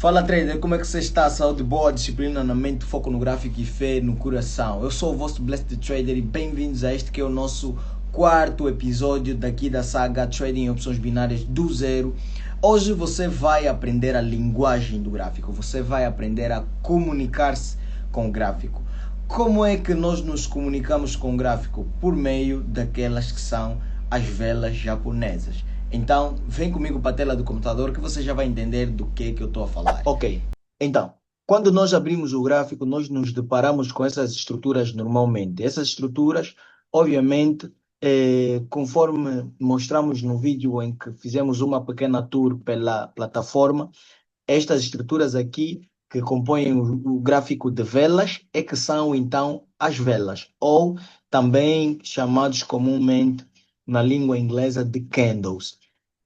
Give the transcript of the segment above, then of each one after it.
Fala trader, como é que você está? Saúde boa, disciplina na mente, foco no gráfico e fé no coração. Eu sou o vosso Blessed Trader e bem-vindos a este que é o nosso quarto episódio daqui da saga Trading em Opções Binárias do Zero. Hoje você vai aprender a linguagem do gráfico, você vai aprender a comunicar-se com o gráfico. Como é que nós nos comunicamos com o gráfico? Por meio daquelas que são as velas japonesas. Então, vem comigo para a tela do computador que você já vai entender do que eu estou a falar. Ok, então, quando nós abrimos o gráfico, nós nos deparamos com essas estruturas normalmente. Essas estruturas, obviamente, conforme mostramos no vídeo em que fizemos uma pequena tour pela plataforma, estas estruturas aqui que compõem o gráfico de velas é que são então as velas, ou também chamados comumente na língua inglesa de candles.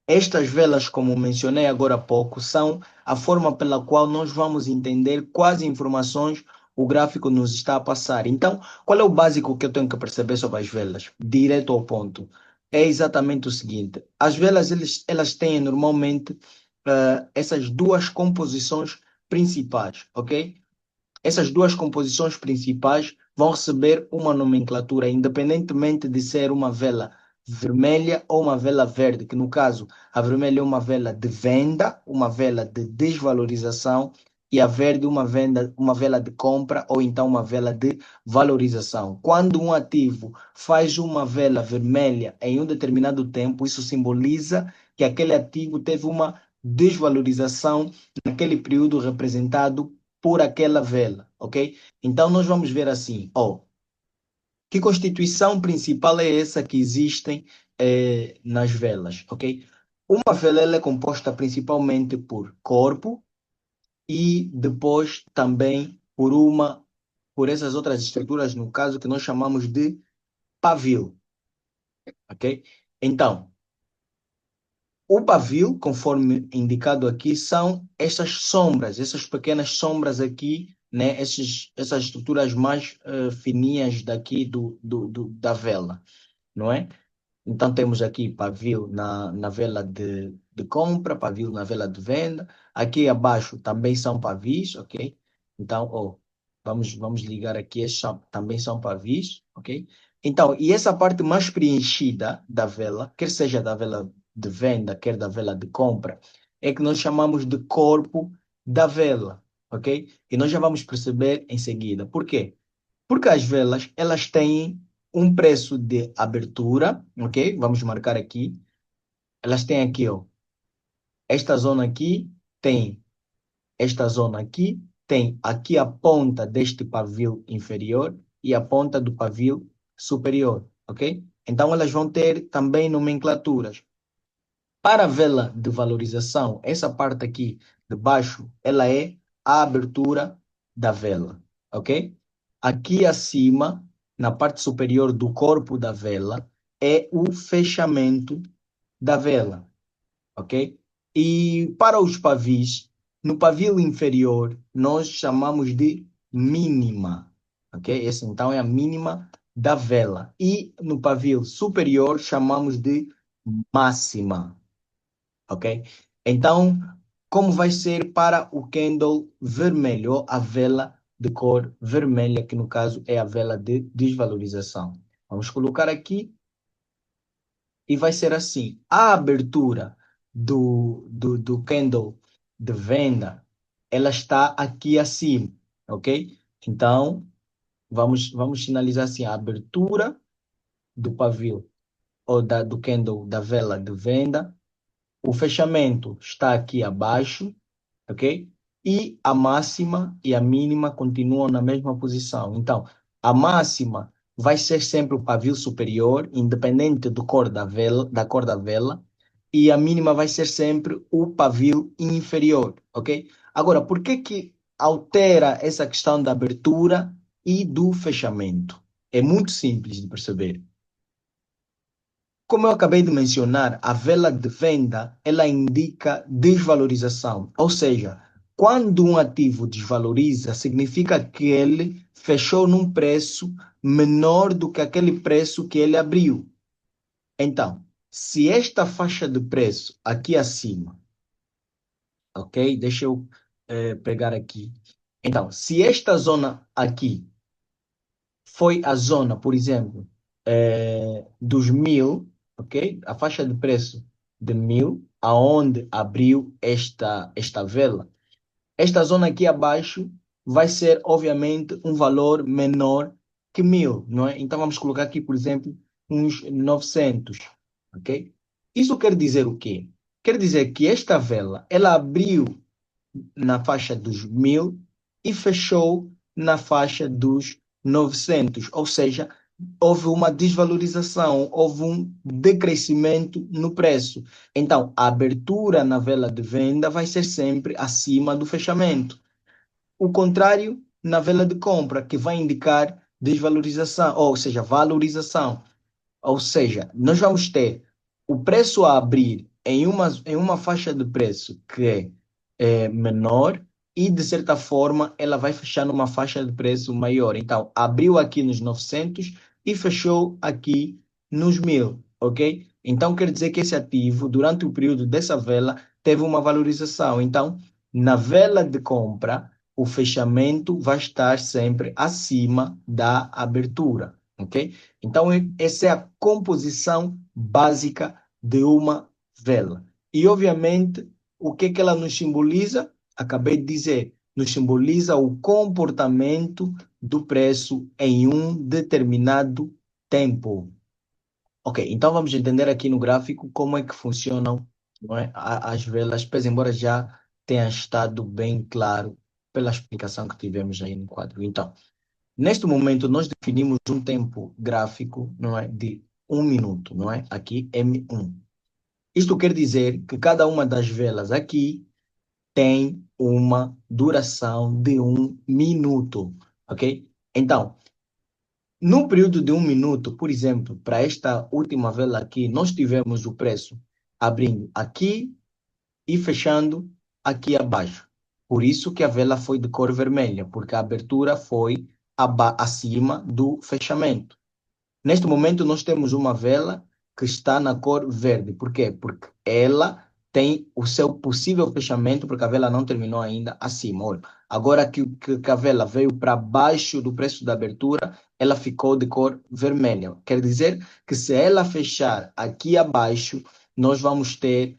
Estas velas, como mencionei agora há pouco, são a forma pela qual nós vamos entender quais informações o gráfico nos está a passar. Então, qual é o básico que eu tenho que perceber sobre as velas? Direto ao ponto. É exatamente o seguinte: as velas elas têm normalmente essas duas composições principais, ok? Essas duas composições principais vão receber uma nomenclatura, independentemente de ser uma vela vermelha ou uma vela verde, que no caso a vermelha é uma vela de venda, uma vela de desvalorização, e a verde uma vela de compra ou então uma vela de valorização. Quando um ativo faz uma vela vermelha em um determinado tempo, isso simboliza que aquele ativo teve uma desvalorização naquele período representado por aquela vela, ok? Então nós vamos ver assim, que constituição principal é essa que existem nas velas, ok? Uma vela ela é composta principalmente por corpo e depois também por essas outras estruturas, no caso que nós chamamos de pavio, ok? Então, o pavio, conforme indicado aqui, são essas sombras, essas pequenas sombras aqui, né? Essas estruturas mais fininhas daqui da vela, não é? Então temos aqui pavio na vela de compra, pavio na vela de venda. Aqui abaixo também são pavios, ok? Então, vamos ligar aqui, estes também são pavios, ok? Então, e essa parte mais preenchida da vela, quer seja da vela de venda, quer da vela de compra, é que nós chamamos de corpo da vela, ok? E nós já vamos perceber em seguida. Por quê? Porque as velas, elas têm um preço de abertura, ok? Vamos marcar aqui. Elas têm aqui, esta zona aqui, tem esta zona aqui, tem aqui a ponta deste pavio inferior e a ponta do pavio superior, ok? Então elas vão ter também nomenclaturas. Para a vela de valorização, essa parte aqui de baixo, ela é a abertura da vela, ok? Aqui acima, na parte superior do corpo da vela, é o fechamento da vela, ok? E para os pavis, no pavio inferior, nós chamamos de mínima, ok? Essa então é a mínima da vela. E no pavio superior, chamamos de máxima, ok? Então, como vai ser para o candle vermelho, ou a vela de cor vermelha, que no caso é a vela de desvalorização. Vamos colocar aqui e vai ser assim. A abertura do candle de venda, ela está aqui acima, ok? Então, vamos sinalizar assim, a abertura do pavio ou do candle da vela de venda. O fechamento está aqui abaixo, ok? E a máxima e a mínima continuam na mesma posição. Então, a máxima vai ser sempre o pavio superior, independente da cor da vela, e a mínima vai ser sempre o pavio inferior, ok? Agora, por que que altera essa questão da abertura e do fechamento? É muito simples de perceber. Como eu acabei de mencionar, a vela de venda, ela indica desvalorização, ou seja, quando um ativo desvaloriza, significa que ele fechou num preço menor do que aquele preço que ele abriu. Então, se esta faixa de preço aqui acima, ok? Deixa eu pegar aqui. Então, se esta zona aqui foi a zona, por exemplo, dos 1.000, ok? A faixa de preço de 1.000, aonde abriu esta vela. Esta zona aqui abaixo vai ser, obviamente, um valor menor que 1.000, não é? Então vamos colocar aqui, por exemplo, uns 900, ok? Isso quer dizer o quê? Quer dizer que esta vela, ela abriu na faixa dos 1.000 e fechou na faixa dos 900, ou seja, houve uma desvalorização, houve um decrescimento no preço. Então, a abertura na vela de venda vai ser sempre acima do fechamento. O contrário na vela de compra, que vai indicar desvalorização, ou seja, valorização. Ou seja, nós vamos ter o preço a abrir em uma faixa de preço que é menor e, de certa forma, ela vai fechar numa faixa de preço maior. Então, abriu aqui nos 900 e fechou aqui nos 1.000, ok? Então, quer dizer que esse ativo, durante o período dessa vela, teve uma valorização. Então, na vela de compra, o fechamento vai estar sempre acima da abertura, ok? Então, essa é a composição básica de uma vela. E, obviamente, o que que ela nos simboliza? Acabei de dizer, nos simboliza o comportamento do preço em um determinado tempo. Ok, então vamos entender aqui no gráfico como é que funcionam, não é, as velas, pois embora já tenha estado bem claro pela explicação que tivemos aí no quadro. Então, neste momento, nós definimos um tempo gráfico, não é, de 1 minuto, não é? Aqui, M1. Isto quer dizer que cada uma das velas aqui tem uma duração de 1 minuto, ok? Então, no período de 1 minuto, por exemplo, para esta última vela aqui, nós tivemos o preço abrindo aqui e fechando aqui abaixo. Por isso que a vela foi de cor vermelha, porque a abertura foi acima do fechamento. Neste momento, nós temos uma vela que está na cor verde. Por quê? Porque ela tem o seu possível fechamento, porque a vela não terminou ainda acima. Olha, agora que a vela veio para baixo do preço da abertura, ela ficou de cor vermelha. Quer dizer que se ela fechar aqui abaixo, nós vamos ter,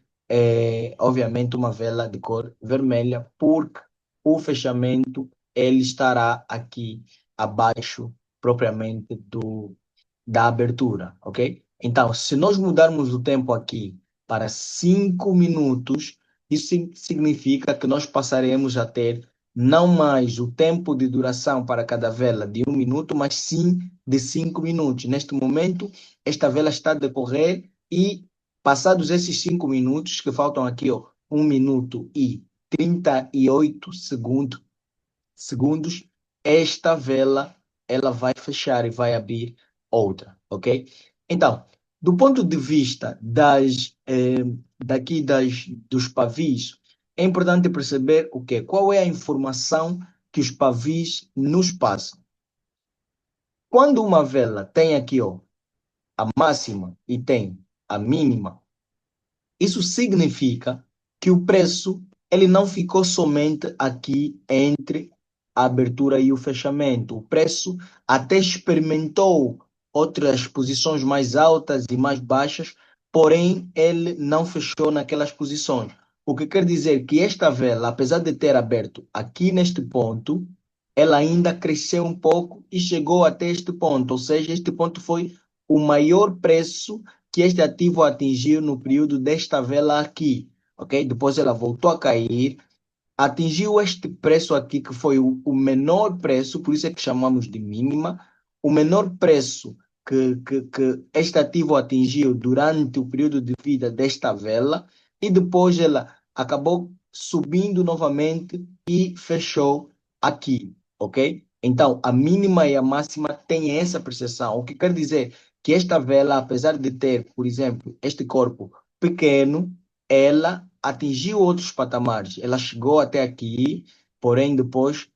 obviamente, uma vela de cor vermelha, porque o fechamento ele estará aqui abaixo propriamente da abertura, ok? Então, se nós mudarmos o tempo aqui para 5 minutos, isso significa que nós passaremos a ter não mais o tempo de duração para cada vela de 1 minuto, mas sim de 5 minutos. Neste momento, esta vela está a decorrer e, passados esses 5 minutos, que faltam aqui, ó, 1 minuto e 38 segundos, esta vela ela vai fechar e vai abrir outra, ok? Então, do ponto de vista dos pavis, é importante perceber o quê? Qual é a informação que os pavis nos passam? Quando uma vela tem aqui, ó, a máxima e tem a mínima, isso significa que o preço ele não ficou somente aqui entre a abertura e o fechamento. O preço até experimentou outras posições mais altas e mais baixas, porém ele não fechou naquelas posições. O que quer dizer que esta vela, apesar de ter aberto aqui neste ponto, ela ainda cresceu um pouco e chegou até este ponto. Ou seja, este ponto foi o maior preço que este ativo atingiu no período desta vela aqui, ok? Depois ela voltou a cair, atingiu este preço aqui, que foi o menor preço, por isso é que chamamos de mínima, o menor preço que este ativo atingiu durante o período de vida desta vela, e depois ela acabou subindo novamente e fechou aqui, ok? Então, a mínima e a máxima têm essa percepção, o que quer dizer que esta vela, apesar de ter, por exemplo, este corpo pequeno, ela atingiu outros patamares. Ela chegou até aqui, porém depois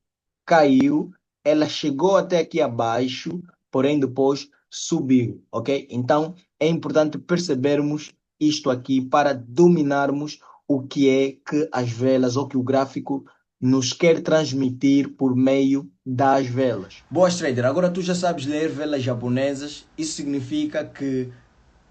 caiu. Ela chegou até aqui abaixo, porém depois subiu, ok? Então é importante percebermos isto aqui para dominarmos o que é que as velas ou que o gráfico nos quer transmitir por meio das velas. Boas, trader, agora tu já sabes ler velas japonesas. Isso significa que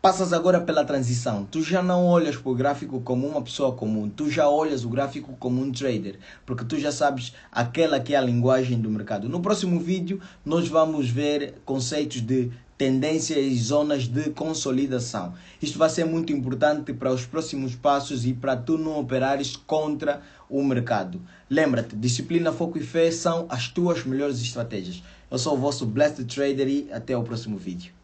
passas agora pela transição. Tu já não olhas para o gráfico como uma pessoa comum. Tu já olhas o gráfico como um trader. Porque tu já sabes aquela que é a linguagem do mercado. No próximo vídeo, nós vamos ver conceitos de tendências e zonas de consolidação. Isto vai ser muito importante para os próximos passos e para tu não operares contra o mercado. Lembra-te, disciplina, foco e fé são as tuas melhores estratégias. Eu sou o vosso Blessed Trader e até o próximo vídeo.